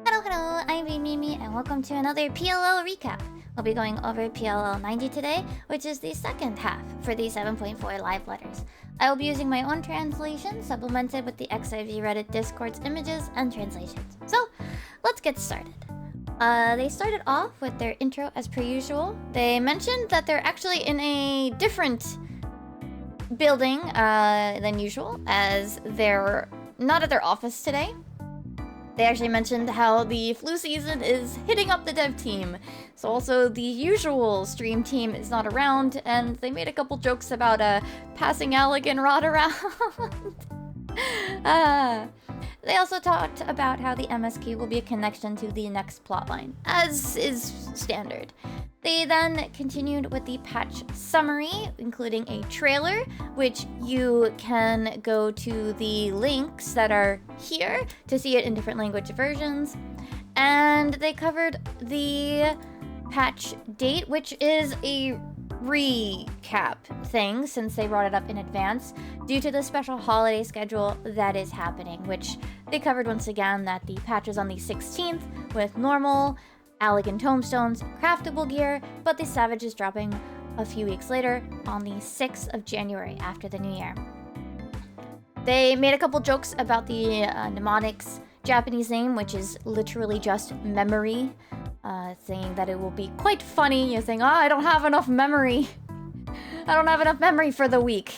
Hello, I'm Mimi, and welcome to another PLL recap. We'll be going over PLL 90 today, which is the second half for the 7.4 live letters. I will be using my own translation, supplemented with the XIV Reddit Discord's images and translations. So, let's get started. They started off with their intro as per usual. They mentioned that they're actually in a different building than usual, as they're not at their office today. They actually mentioned how the flu season is hitting up the dev team. So also the usual stream team is not around, and they made a couple jokes about passing Allegan Rod around. They also talked about how the MSQ will be a connection to the next plotline, as is standard. They then continued with the patch summary, including a trailer, which you can go to the links that are here to see it in different language versions. And they covered the patch date, which is a recap thing since they brought it up in advance due to the special holiday schedule that is happening, which they covered once again that the patch is on the 16th with normal Allegan tomestones, craftable gear, but the Savage is dropping a few weeks later on the 6th of January after the new year. They made a couple jokes about the mnemonics Japanese name, which is literally just memory, saying that it will be quite funny. You're saying, I don't have enough memory. I don't have enough memory for the week.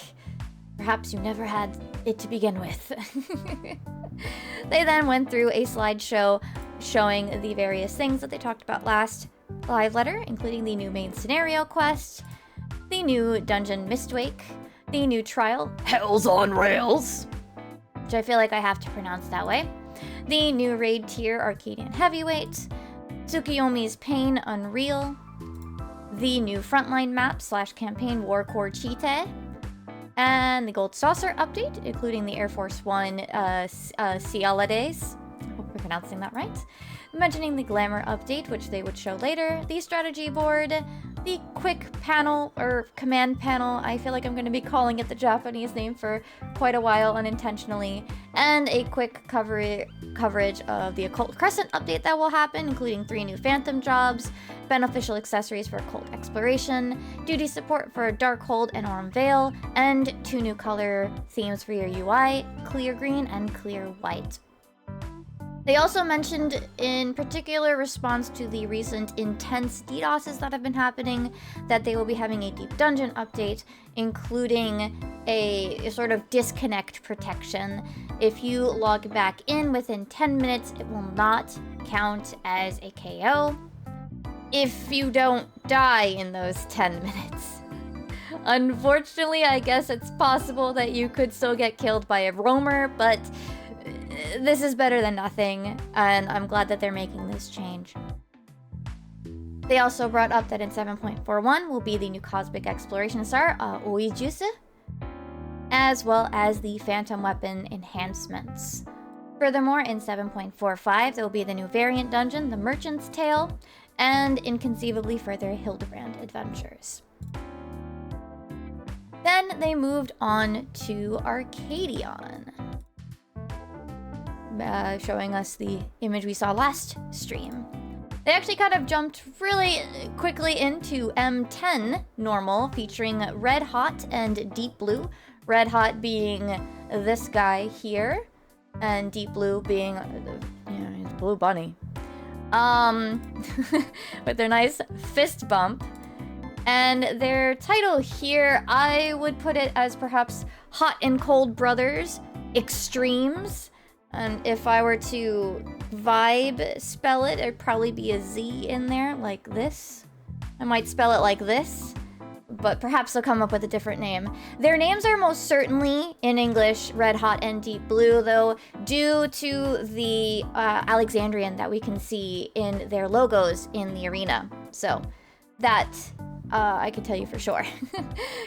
Perhaps you never had it to begin with. They then went through a slideshow showing the various things that they talked about last live letter, including the new main scenario quest, the new dungeon Mistwake, the new trial Hells on Rails, which I feel like I have to pronounce that way, the new raid tier Arcadian Heavyweight, Tsukiyomi's Pain Unreal, the new frontline map / campaign Warcore Chite, and the Gold Saucer update, including the Air Force One Cialades. I hope we're pronouncing that right. Mentioning the Glamour update, which they would show later, the strategy board, the quick panel, or command panel, I feel like I'm going to be calling it the Japanese name for quite a while unintentionally, and a quick coverage of the Occult Crescent update that will happen, including 3 new Phantom jobs, beneficial accessories for occult exploration, duty support for Darkhold and Aurum Vale, and 2 new color themes for your UI, Clear Green and Clear White. They also mentioned, in particular response to the recent intense DDoSes that have been happening, that they will be having a Deep Dungeon update, including a sort of disconnect protection. If you log back in within 10 minutes, it will not count as a KO if you don't die in those 10 minutes. Unfortunately, I guess it's possible that you could still get killed by a roamer, but this is better than nothing, and I'm glad that they're making this change. They also brought up that in 7.41 will be the new Cosmic Exploration Star, Oijusu, as well as the Phantom Weapon enhancements. Furthermore, in 7.45 there will be the new variant dungeon, the Merchant's Tale, and inconceivably further Hildebrand adventures. Then they moved on to Arcadion, showing us the image we saw last stream. They actually kind of jumped really quickly into M10 normal, featuring Red Hot and Deep Blue. Red Hot being this guy here, and Deep Blue being, he's Blue Bunny. With their nice fist bump. And their title here, I would put it as perhaps Hot and Cold Brothers Extremes. And if I were to vibe spell it, it'd probably be a Z in there, like this. I might spell it like this, but perhaps they'll come up with a different name. Their names are most certainly, in English, Red Hot and Deep Blue, though, due to the Alexandrian that we can see in their logos in the arena. So, that I can tell you for sure.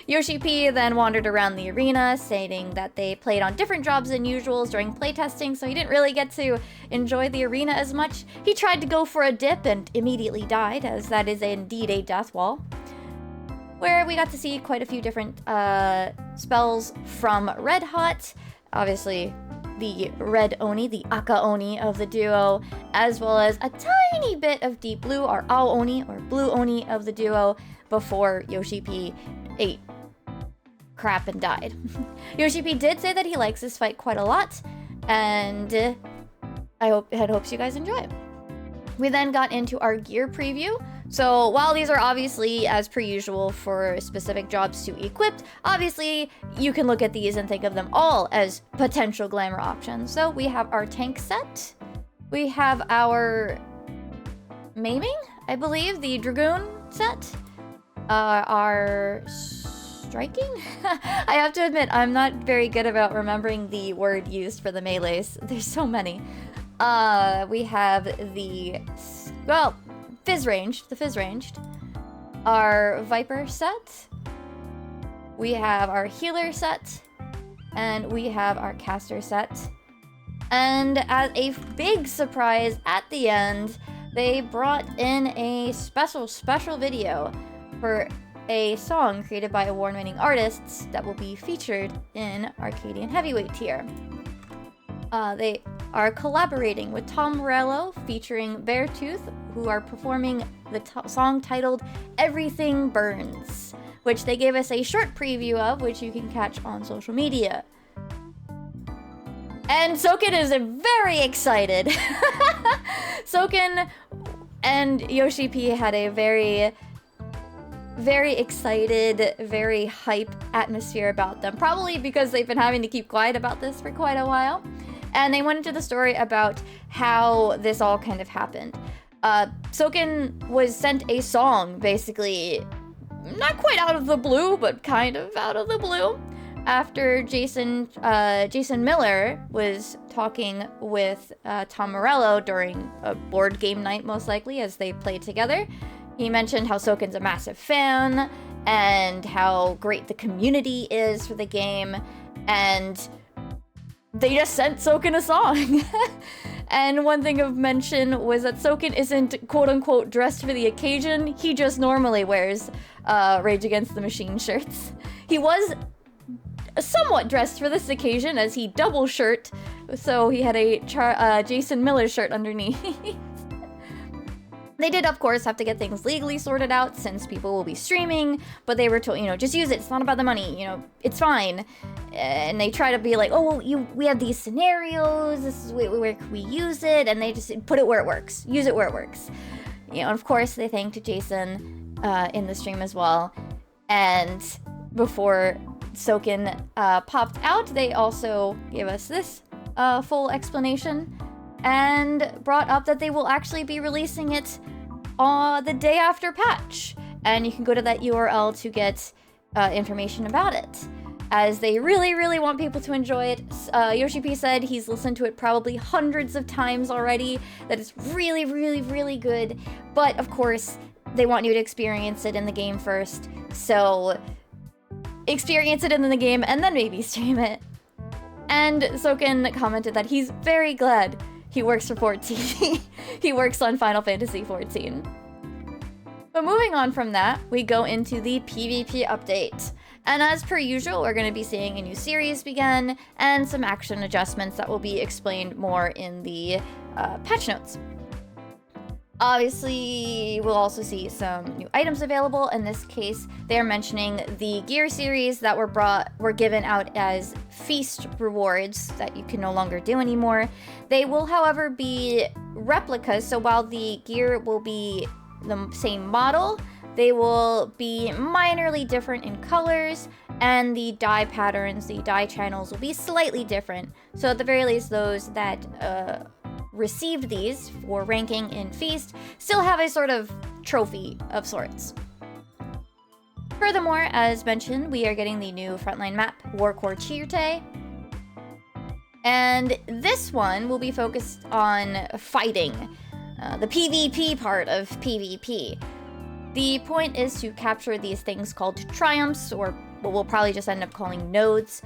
Yoshi P then wandered around the arena, stating that they played on different jobs than usual during playtesting, so he didn't really get to enjoy the arena as much. He tried to go for a dip and immediately died, as that is indeed a death wall, where we got to see quite a few different spells from Red Hot. Obviously, the red Oni, the Aka Oni of the duo, as well as a tiny bit of Deep Blue, our Ao Oni or Blue Oni of the duo, before Yoshi P ate crap and died. Yoshi P did say that he likes this fight quite a lot, and I had hopes you guys enjoy. We then got into our gear preview. So while these are obviously, as per usual, for specific jobs to equip, obviously you can look at these and think of them all as potential glamour options. So we have our tank set, we have our maiming, I believe, the dragoon set, our striking? I have to admit, I'm not very good about remembering the word used for the melees. There's so many. We have the, well, the Fizz ranged, our Viper set, we have our healer set, and we have our caster set. And as a big surprise at the end, they brought in a special video for a song created by award-winning artists that will be featured in Arcadian Heavyweight tier. They are collaborating with Tom Morello featuring Beartooth, who are performing the song titled Everything Burns, which they gave us a short preview of, which you can catch on social media. And Soken is very excited. Soken and Yoshi P had a very excited, very hype atmosphere about them, probably because they've been having to keep quiet about this for quite a while. And they went into the story about how this all kind of happened. Soken was sent a song, basically, not quite out of the blue, but kind of out of the blue, after Jason Miller was talking with Tom Morello during a board game night, most likely, as they played together. He mentioned how Soken's a massive fan, and how great the community is for the game, and they just sent Soken a song. And one thing of mention was that Soken isn't quote-unquote dressed for the occasion. He just normally wears Rage Against the Machine shirts. He was somewhat dressed for this occasion, as he double shirt, so he had a Jason Miller shirt underneath. They did, of course, have to get things legally sorted out since people will be streaming, but they were told, just use it. It's not about the money, it's fine. And they try to be like, oh, well, we have these scenarios. This is where can we use it? And they just put it where it works. Use it where it works. And of course, they thanked Jason in the stream as well. And before Soken popped out, they also gave us this full explanation and brought up that they will actually be releasing it the day after patch. And you can go to that URL to get information about it, as they really want people to enjoy it. Yoshi P said he's listened to it probably hundreds of times already, that it's really good. But of course, they want you to experience it in the game first. So experience it in the game and then maybe stream it. And Soken commented that he's very glad he works for 14. He works on Final Fantasy 14. But moving on from that, we go into the PvP update. And as per usual, we're going to be seeing a new series begin and some action adjustments that will be explained more in the patch notes. Obviously, we'll also see some new items available. In this case, they're mentioning the gear series that were given out as feast rewards that you can no longer do anymore. They will, however, be replicas, so while the gear will be the same model, they will be minorly different in colors, and the dye patterns, the dye channels will be slightly different. So at the very least, those that received these for ranking in Feast still have a sort of trophy of sorts. Furthermore, as mentioned, we are getting the new frontline map, Warcore Chirte. And this one will be focused on fighting, the PvP part of PvP. The point is to capture these things called triumphs, or what we'll probably just end up calling nodes.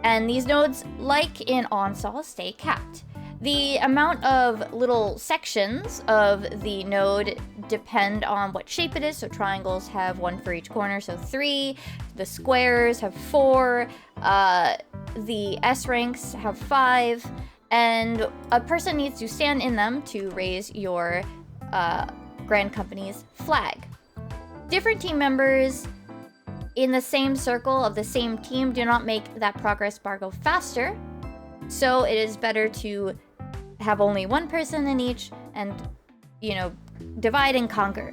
And these nodes, like in Onsal, stay capped. The amount of little sections of the node depend on what shape it is. So triangles have 1 for each corner, so 3. The squares have 4. The S ranks have 5. And a person needs to stand in them to raise your Grand Company's flag. Different team members in the same circle of the same team do not make that progress bar go faster. So it is better to have only one person in each and, divide and conquer.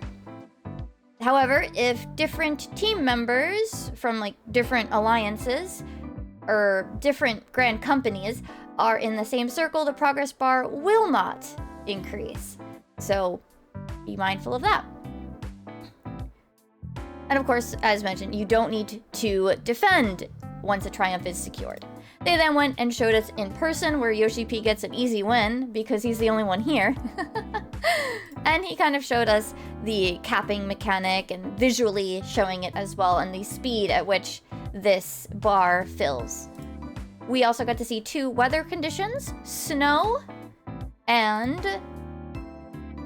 However, if different team members from like different alliances or different Grand Companies are in the same circle, the progress bar will not increase. So be mindful of that. And of course, as mentioned, you don't need to defend once a triumph is secured. They then went and showed us in person where Yoshi P gets an easy win because he's the only one here. And he kind of showed us the capping mechanic and visually showing it as well, and the speed at which this bar fills. We also got to see 2 weather conditions, snow and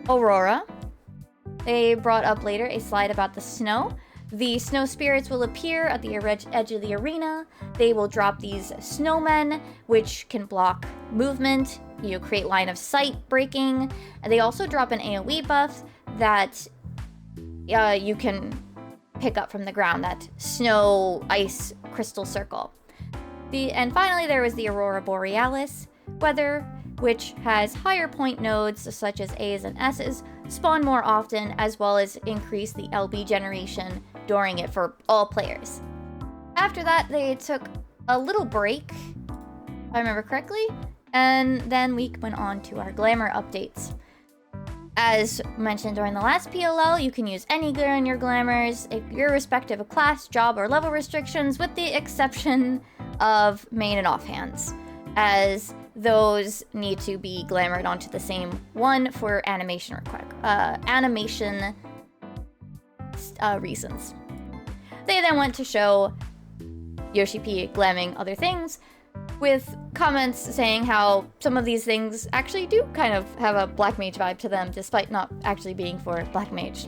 aurora. They brought up later a slide about the snow. The snow spirits will appear at the edge of the arena. They will drop these snowmen, which can block movement, create line of sight breaking. And they also drop an AoE buff that you can pick up from the ground, that snow ice crystal circle. And finally, there was the Aurora Borealis weather, which has higher point nodes such as A's and S's spawn more often, as well as increase the LB generation during it for all players. After that, they took a little break, if I remember correctly, and then we went on to our glamour updates. As mentioned during the last PLL, you can use any gear in your glamours, irrespective of class, job, or level restrictions, with the exception of main and offhands, as those need to be glamored onto the same one for animation reasons. They then went to show Yoshi P glamming other things, with comments saying how some of these things actually do kind of have a Black Mage vibe to them, despite not actually being for Black Mage.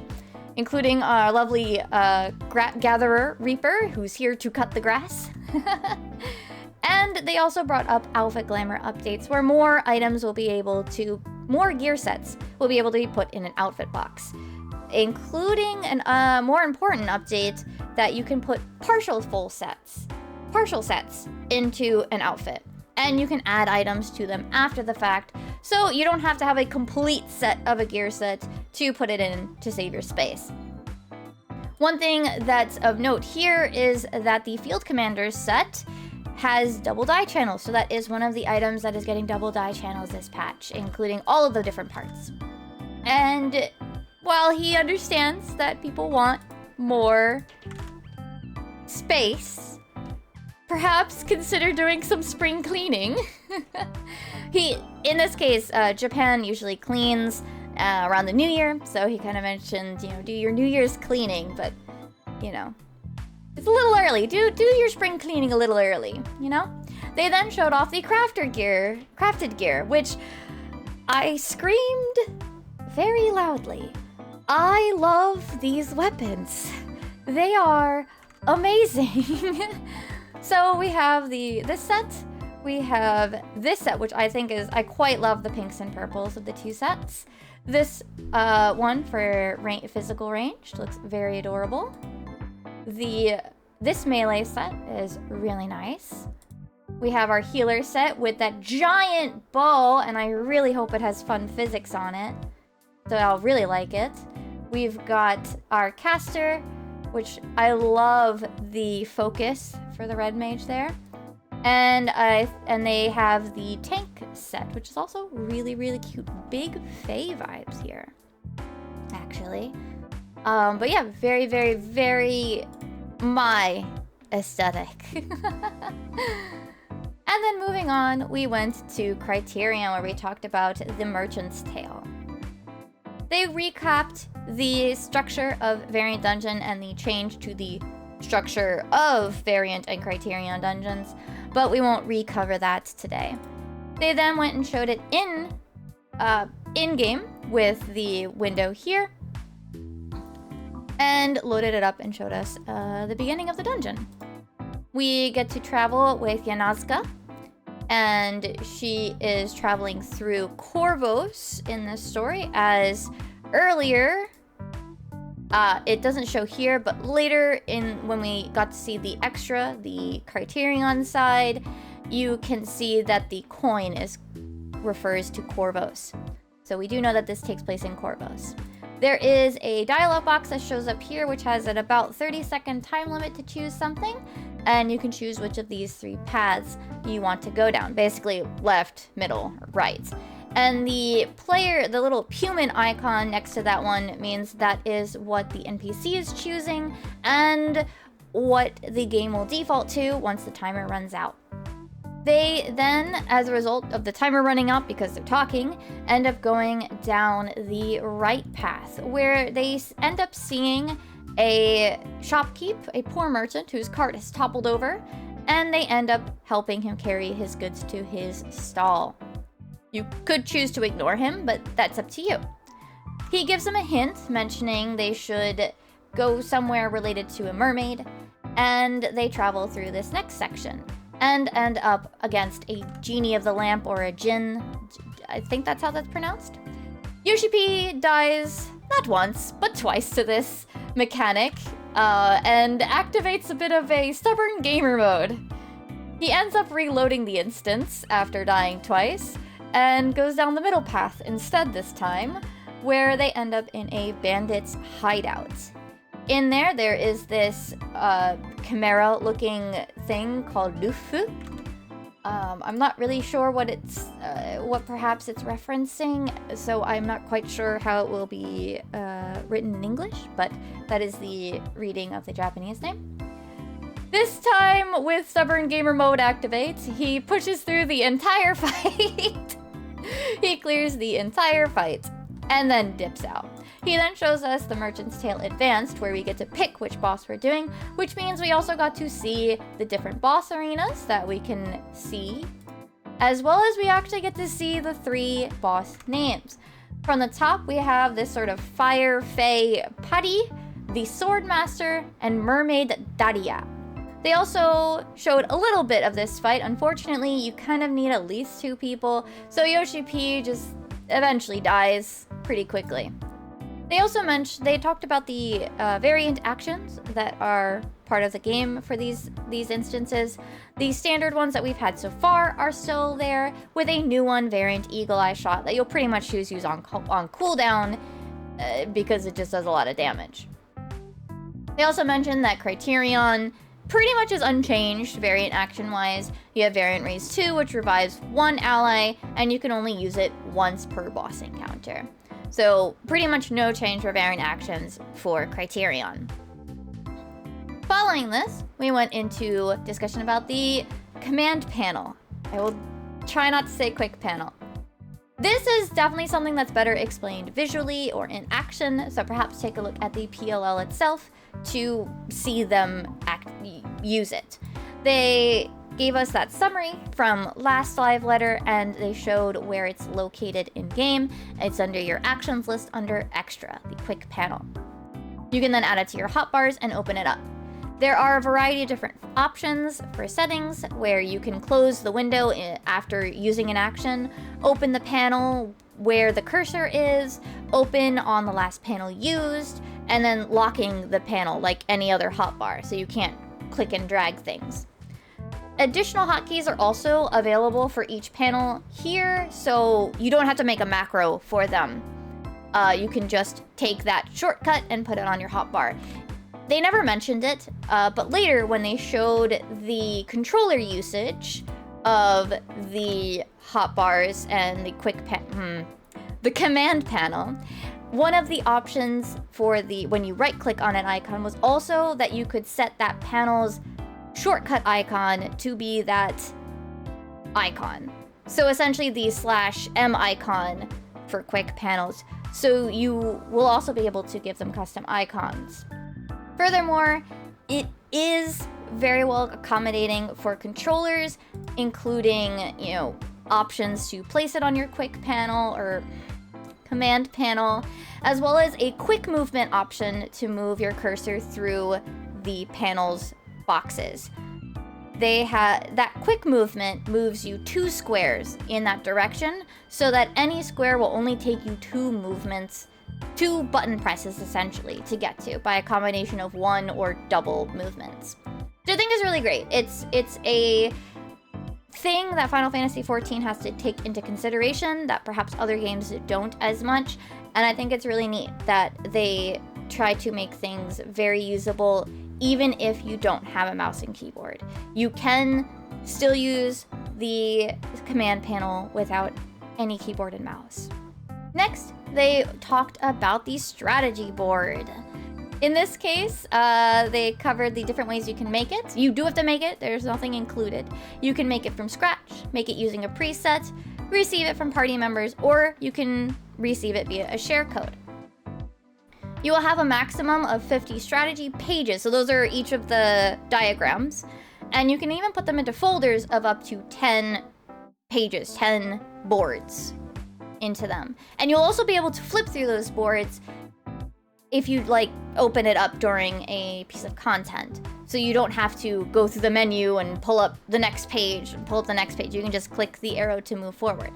Including our lovely Gatherer Reaper, who's here to cut the grass. And they also brought up outfit glamour updates, where more gear sets will be able to be put in an outfit box, including a more important update that you can put partial sets into an outfit, and you can add items to them after the fact, so you don't have to have a complete set of a gear set to put it in to save your space. One thing that's of note here is that the Field Commander's set has double die channels, so that is one of the items that is getting double die channels this patch, including all of the different parts. And while he understands that people want more space, perhaps consider doing some spring cleaning. In this case, Japan usually cleans around the New Year, so he kind of mentioned, do your New Year's cleaning, but, it's a little early. Do your spring cleaning a little early, They then showed off the crafted gear, which I screamed very loudly. I love these weapons. They are amazing. So we have this set. We have this set, which I quite love the pinks and purples of the 2 sets. This one for physical range looks very adorable. This melee set is really nice. We have our healer set with that giant bow, and I really hope it has fun physics on it, so I'll really like it. We've got our caster, which I love the focus for the red mage there. And they have the tank set, which is also really, really cute. Big Fae vibes here, actually. But yeah, very, very, very my aesthetic. And then moving on, we went to Criterion, where we talked about the Merchant's Tale. They recapped the structure of Variant Dungeon and the change to the structure of Variant and Criterion dungeons, but we won't recover that today. They then went and showed it in-game with the window here, and loaded it up and showed us the beginning of the dungeon. We get to travel with Yanazka, and she is traveling through Corvos in this story, as earlier, it doesn't show here, but later when we got to see the extra, the Criterion side, you can see that the coin refers to Corvos. So we do know that this takes place in Corvos. There is a dialog box that shows up here, which has an about 30-second time limit to choose something, and you can choose which of these 3 paths you want to go down. Basically, left, middle, right. And the little human icon next to that one means that is what the NPC is choosing and what the game will default to once the timer runs out. They then, as a result of the timer running out because they're talking, end up going down the right path, where they end up seeing a shopkeep, a poor merchant whose cart has toppled over, and they end up helping him carry his goods to his stall. You could choose to ignore him, but that's up to you. He gives them a hint, mentioning they should go somewhere related to a mermaid, and they travel through this next section and end up against a genie of the lamp, or a djinn. I think that's how that's pronounced. Yoshi P dies not once, but twice to this mechanic, and activates a bit of a stubborn gamer mode. He ends up reloading the instance after dying twice, and goes down the middle path instead this time, where they end up in a bandit's hideout. In there is this chimera-looking thing called Lufu. I'm not really sure what perhaps it's referencing, so I'm not quite sure how it will be written in English, but that is the reading of the Japanese name. This time, with Stubborn Gamer Mode activates, he pushes through the entire fight. He clears the entire fight, and then dips out. He then shows us the Merchant's Tale Advanced, where we get to pick which boss we're doing, which means we also got to see the different boss arenas that we can see, as well as we actually get to see the 3 boss names. From the top, we have this sort of Fire Fae Putty, the Swordmaster, and Mermaid Daria. They also showed a little bit of this fight. Unfortunately, you kind of need at least 2 people, so Yoshi P just eventually dies pretty quickly. They talked about the variant actions that are part of the game for these instances. The standard ones that we've had so far are still there, with a new one, Variant Eagle Eye Shot, that you'll pretty much use on cooldown because it just does a lot of damage. They also mentioned that Criterion pretty much is unchanged variant action-wise. You have Variant Raise 2, which revives 1 ally, and you can only use it once per boss encounter. So pretty much no change for variant actions for Criterion. Following this, we went into discussion about the command panel. I will try not to say quick panel. This is definitely something that's better explained visually or in action, so perhaps take a look at the PLL itself to see them use it. They gave us that summary from last live letter, and they showed where it's located in game. It's under your actions list under extra, the quick panel. You can then add it to your hotbars and open it up. There are a variety of different options for settings, where you can close the window after using an action, open the panel where the cursor is, open on the last panel used, and then locking the panel like any other hotbar, so you can't click and drag things. Additional hotkeys are also available for each panel here, so you don't have to make a macro for them. You can just take that shortcut and put it on your hotbar. They never mentioned it, but later when they showed the controller usage of the hotbars and the the command panel, one of the options for when you right-click on an icon was also that you could set that panel's shortcut icon to be that icon. So essentially the /M icon for quick panels. So you will also be able to give them custom icons. Furthermore, it is very well accommodating for controllers, including, options to place it on your quick panel or command panel, as well as a quick movement option to move your cursor through the panel's boxes. That quick movement moves you 2 squares in that direction, so that any square will only take you 2 button presses essentially to get to, by a combination of 1 or double movements. Which I think is really great. It's a thing that Final Fantasy XIV has to take into consideration that perhaps other games don't as much, and I think it's really neat that they try to make things very usable even if you don't have a mouse and keyboard. You can still use the command panel without any keyboard and mouse. Next, they talked about the strategy board. In this case, they covered the different ways you can make it. You do have to make it, there's nothing included. You can make it from scratch, make it using a preset, receive it from party members, or you can receive it via a share code. You will have a maximum of 50 strategy pages, so those are each of the diagrams, and you can even put them into folders of up to 10 pages, 10 boards into them. And you'll also be able to flip through those boards if you open it up during a piece of content. So you don't have to go through the menu and pull up the next page and pull up the next page. You can just click the arrow to move forward,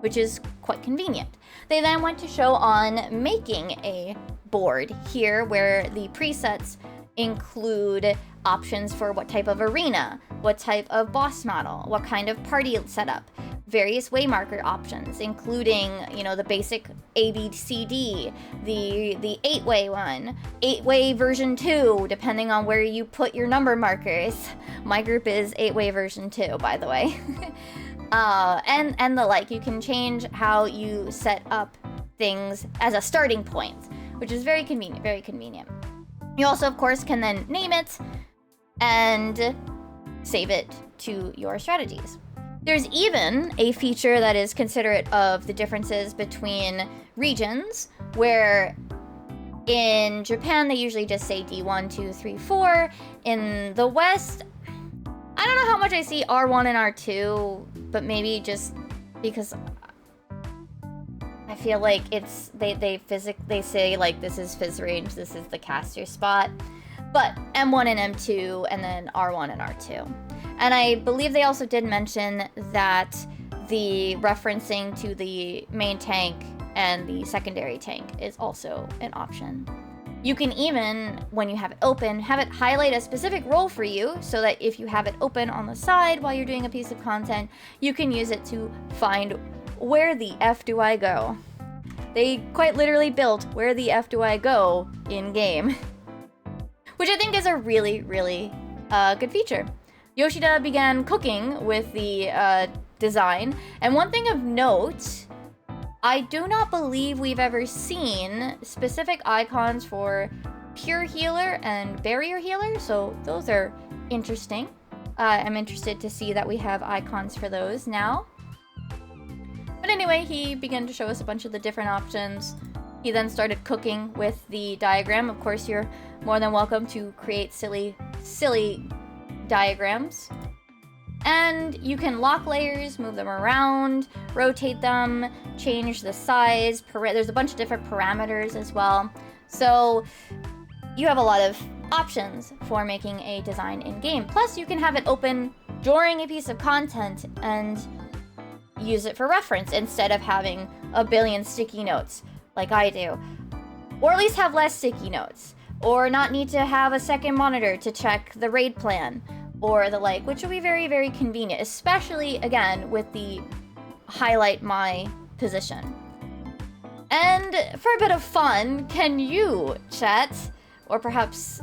which is quite convenient. They then went to show on making a board here, where the presets include options for what type of arena, what type of boss model, what kind of party setup, various waymarker options, including, the basic A, B, C, D, the 8-way one, 8-way version 2, depending on where you put your number markers. My group is 8-way version 2, by the way. And the like. You can change how you set up things as a starting point, which is very convenient, very convenient. You also, of course, can then name it and save it to your strategies. There's even a feature that is considerate of the differences between regions, where in Japan they usually just say D1, 2, 3, 4. In the West, I don't know how much I see R1 and R2, but maybe just because I feel like it's they say this is Fizz range, this is the caster spot, but M1 and M2, and then R1 and R2. And I believe they also did mention that the referencing to the main tank and the secondary tank is also an option. You can even, when you have it open, have it highlight a specific role for you, so that if you have it open on the side while you're doing a piece of content, you can use it to find where the F do I go. They quite literally built where the F do I go in-game, which I think is a really, really good feature. Yoshida began cooking with the design, and one thing of note, I do not believe we've ever seen specific icons for Pure Healer and Barrier Healer, so those are interesting. I'm interested to see that we have icons for those now. But anyway, he began to show us a bunch of the different options. He then started cooking with the diagram. Of course, you're more than welcome to create silly diagrams. And you can lock layers, move them around, rotate them, change the size. There's a bunch of different parameters as well. So you have a lot of options for making a design in-game. Plus, you can have it open during a piece of content and use it for reference instead of having a billion sticky notes like I do. Or at least have less sticky notes. Or not need to have a second monitor to check the raid plan or the like, which will be very, very convenient, especially, again, with the highlight my position. And for a bit of fun, can you, chat, or perhaps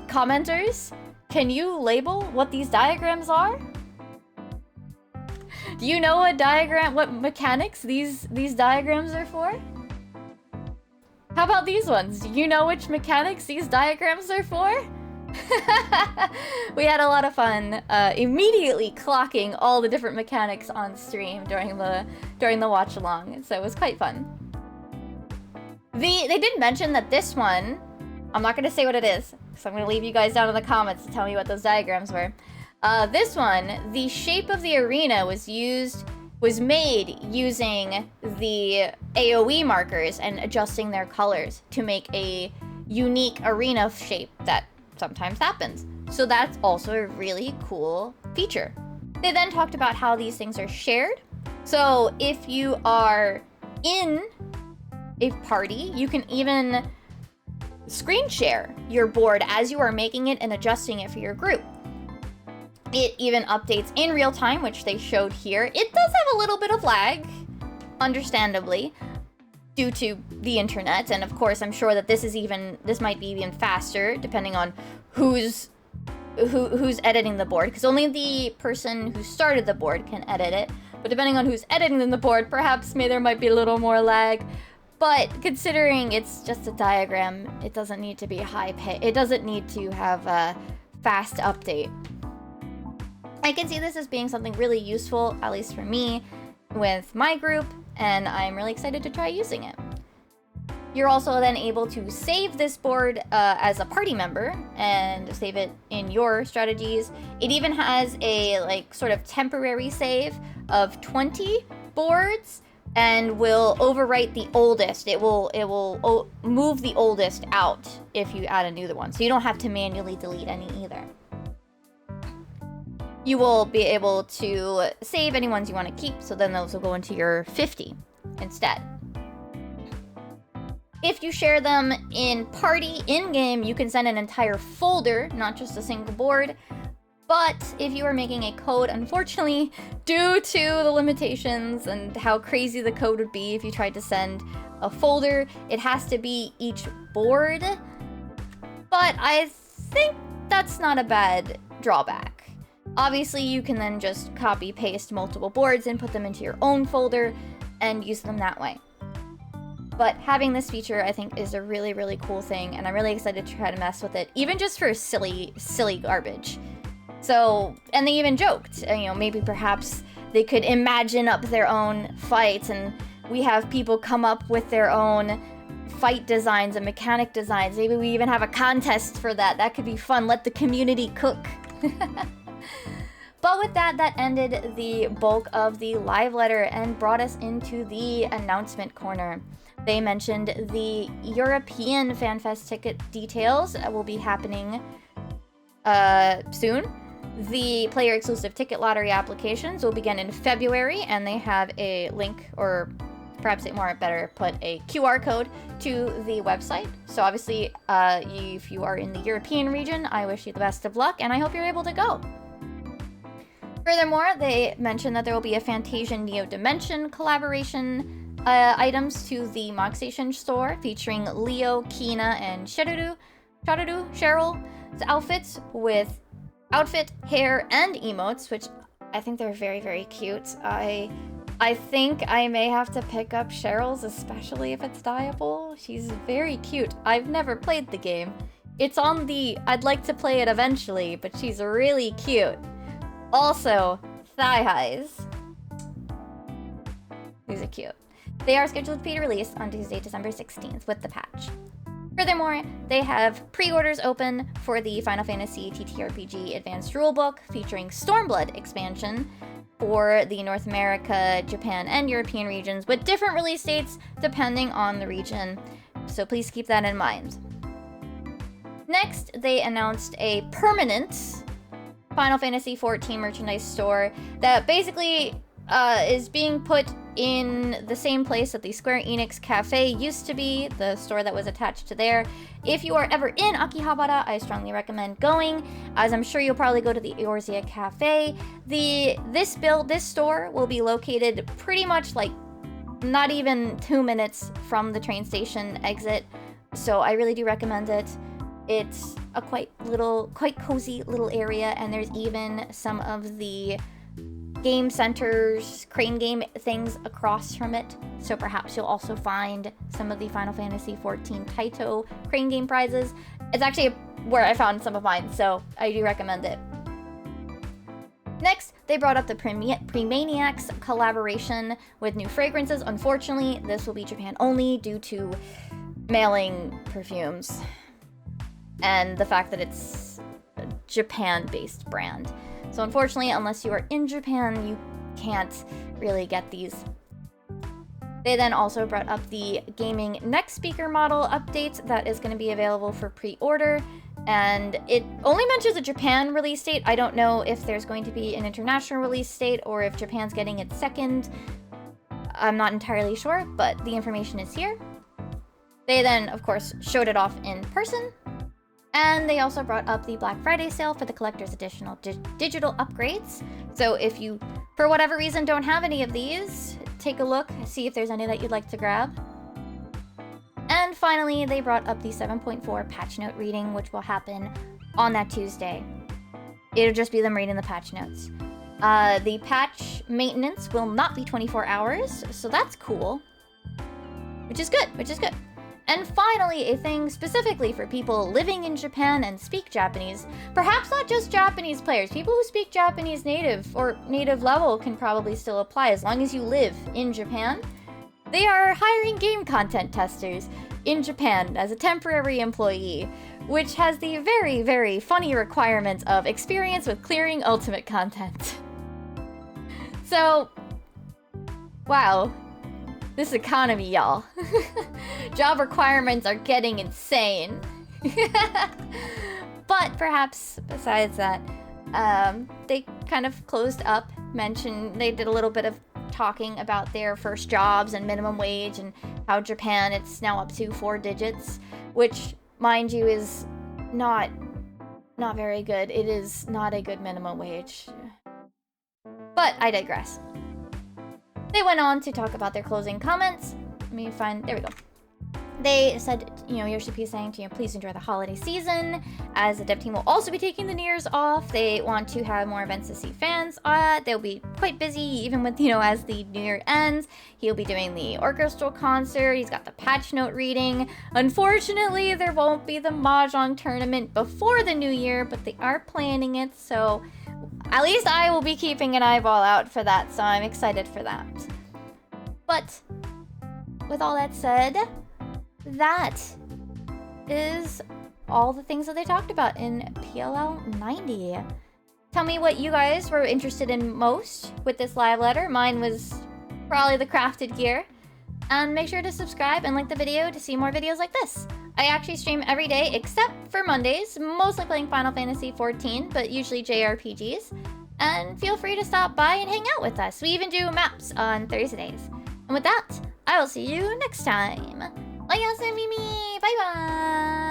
commenters, can you label what these diagrams are? Do you know what mechanics these diagrams are for? How about these ones? Do you know which mechanics these diagrams are for? We had a lot of fun immediately clocking all the different mechanics on stream during the watch along, so it was quite fun. They did mention that this one, I'm not going to say what it is, so I'm going to leave you guys down in the comments to tell me what those diagrams were. This one, the shape of the arena was used was made using the AoE markers and adjusting their colors to make a unique arena shape that sometimes happens. So that's also a really cool feature. They then talked about how these things are shared. So if you are in a party, you can even screen share your board as you are making it and adjusting it for your group. It even updates in real time, which they showed here. It does have a little bit of lag, understandably, due to the internet. And of course, I'm sure that this might be even faster, depending on who's editing the board, because only the person who started the board can edit it. But depending on who's editing the board, perhaps there might be a little more lag. But considering it's just a diagram, it doesn't need to be it doesn't need to have a fast update. I can see this as being something really useful, at least for me, with my group, and I'm really excited to try using it. You're also then able to save this board as a party member and save it in your strategies. It even has a sort of temporary save of 20 boards and will overwrite the oldest. It will move the oldest out if you add a new one, so you don't have to manually delete any either. You will be able to save any ones you want to keep, so then those will go into your 50 instead. If you share them in party, in-game, you can send an entire folder, not just a single board. But if you are making a code, unfortunately, due to the limitations and how crazy the code would be if you tried to send a folder, it has to be each board. But I think that's not a bad drawback. Obviously, you can then just copy-paste multiple boards and put them into your own folder and use them that way. But having this feature, I think, is a really, really cool thing, and I'm really excited to try to mess with it, even just for silly garbage. So, and they even joked, maybe perhaps they could imagine up their own fights, and we have people come up with their own fight designs and mechanic designs. Maybe we even have a contest for that. That could be fun. Let the community cook. But with that ended the bulk of the live letter and brought us into the announcement corner. They mentioned the European FanFest ticket details will be happening soon. The player-exclusive ticket lottery applications will begin in February, and they have a link, or perhaps better put a QR code to the website. So obviously, if you are in the European region, I wish you the best of luck, and I hope you're able to go. Furthermore, they mentioned that there will be a Fantasia Neo Dimension collaboration items to the Mog Station store featuring Leo, Kina, and Cheryl's outfits with outfit, hair, and emotes, which I think they're very, very cute. I think I may have to pick up Cheryl's, especially if it's dyeable. She's very cute. I've never played the game. It's on the I'd like to play it eventually, but she's really cute. Also, thigh highs. These are cute. They are scheduled to be released on Tuesday, December 16th with the patch. Furthermore, they have pre-orders open for the Final Fantasy TTRPG Advanced Rulebook featuring Stormblood expansion for the North America, Japan, and European regions, with different release dates depending on the region, so please keep that in mind. Next, they announced a permanent Final Fantasy XIV merchandise store that basically is being put in the same place that the Square Enix Cafe used to be, the store that was attached to there. If you are ever in Akihabara, I strongly recommend going, as I'm sure you'll probably go to the Eorzea Cafe. This store will be located pretty much not even 2 minutes from the train station exit, so I really do recommend it. It's a quite cozy little area, and there's even some of the game centers, crane game things across from it, so perhaps you'll also find some of the Final Fantasy XIV Taito crane game prizes. It's actually where I found some of mine, so I do recommend it. Next, they brought up the Premaniacs collaboration with new fragrances. Unfortunately, this will be Japan only due to mailing perfumes and the fact that it's a Japan-based brand. So unfortunately, unless you are in Japan, you can't really get these. They then also brought up the gaming next speaker model update that is going to be available for pre-order, and it only mentions a Japan release date. I don't know if there's going to be an international release date or if Japan's getting its second. I'm not entirely sure, but the information is here. They then, of course, showed it off in person, and they also brought up the Black Friday sale for the collector's additional digital upgrades. So if you, for whatever reason, don't have any of these, take a look, see if there's any that you'd like to grab. And finally, they brought up the 7.4 patch note reading, which will happen on that Tuesday. It'll just be them reading the patch notes. The patch maintenance will not be 24 hours, so that's cool. Which is good. And finally, a thing specifically for people living in Japan and speak Japanese. Perhaps not just Japanese players. People who speak Japanese native or native level can probably still apply as long as you live in Japan. They are hiring game content testers in Japan as a temporary employee, which has the very, very funny requirement of experience with clearing ultimate content. So, wow. This economy, y'all. Job requirements are getting insane. But perhaps besides that, they kind of closed up, they did a little bit of talking about their first jobs and minimum wage and how Japan, it's now up to 4 digits, which, mind you, is not very good. It is not a good minimum wage. But I digress. They went on to talk about their closing comments. Let me find, there we go. They said, Yoshi saying to please enjoy the holiday season, as the dev team will also be taking the New Year's off. They want to have more events to see fans at. They'll be quite busy, even with, as the New Year ends. He'll be doing the orchestral concert. He's got the patch note reading. Unfortunately, there won't be the Mahjong tournament before the New Year, but they are planning it, so at least I will be keeping an eyeball out for that, so I'm excited for that. But with all that said, that is all the things that they talked about in PLL 90. Tell me what you guys were interested in most with this live letter. Mine was probably the crafted gear. And make sure to subscribe and like the video to see more videos like this. I actually stream every day except for Mondays, mostly playing Final Fantasy XIV, but usually JRPGs. And feel free to stop by and hang out with us. We even do maps on Thursdays. And with that, I will see you next time. Oyasumimi! Bye bye!